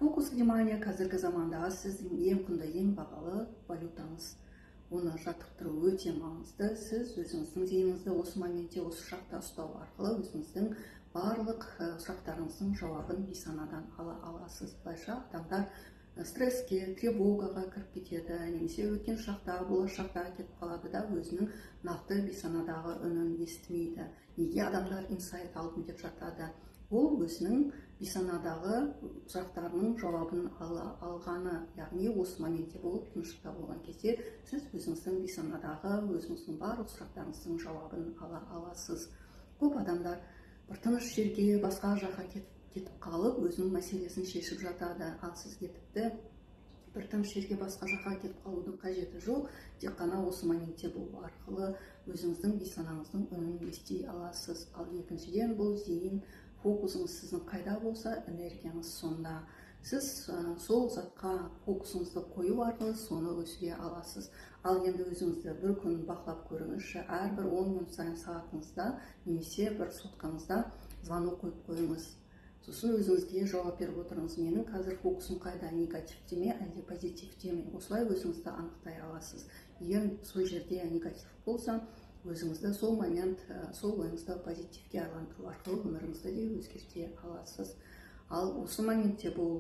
Фокус внимания қазіргі замандағы сіздің ең құнды, ең бағалы валютаңыз. Оны жаттықтыру өте маңызды. Сіз өзіңіздің зейініңізді осы моментте, осы шақта ұстау арқылы өзіңіздің барлық сұрақтарыңыздың жауабын бейсанадан ала аласыз. Былайша адамдар стресске, тревогаға кіріп кетеді, немесе өткен шақта, болашақтағы кетіп қалады да өзінің нақты бейсанадағы үнін естімейді. Неге адамдар инсайт алдым деп жатады? Ол өзінің бейсанадағы сұрақтарының жауабын алғаны, яғни осы моментте болып, тыныштықта болған кезде сіз өзіңіздің бейсанадағы өзіңіздің барлық сұрақтарыңыздың жауабын ала аласыз. Көп адамдар бір тыныш жерге, басқа жаққа кетіп қалып, өзінің мәселесін шешіп жатады. Ал сізге тіпті бір тыныш жерге, басқа жаққа кетіп қалудың қажеті жоқ. Тек қана осы моментте болу арқылы өзіңіздің бейсанаңыздың үнін ести аласыз. Ал екіншіден, бұл зейін фокусыңыз сіздің қайда болса, энергияңыз сонда. Сіз сол затқа фокусыңызды қою арқылы соны өсіре аласыз. Ал енді өзіңізді бір күн бақылап көріңізші, әрбір 10 минут сайын сағатыңызда немесе бір соткаңызда звонок қойып қойыңыз. Сосын өзіңізге жауап беріп отырыңыз. Менің қазір фокусым қайда, негативте ме, әлде позитивте ме? Осылай өзіңізді анықтай аласыз. Егер сол жерде негатив болса, өзіңізді сол момент, сол ойыңызды позитивке айландыру арқылы өміріңізді де өзгерте аласыз. Ал осы моментте болу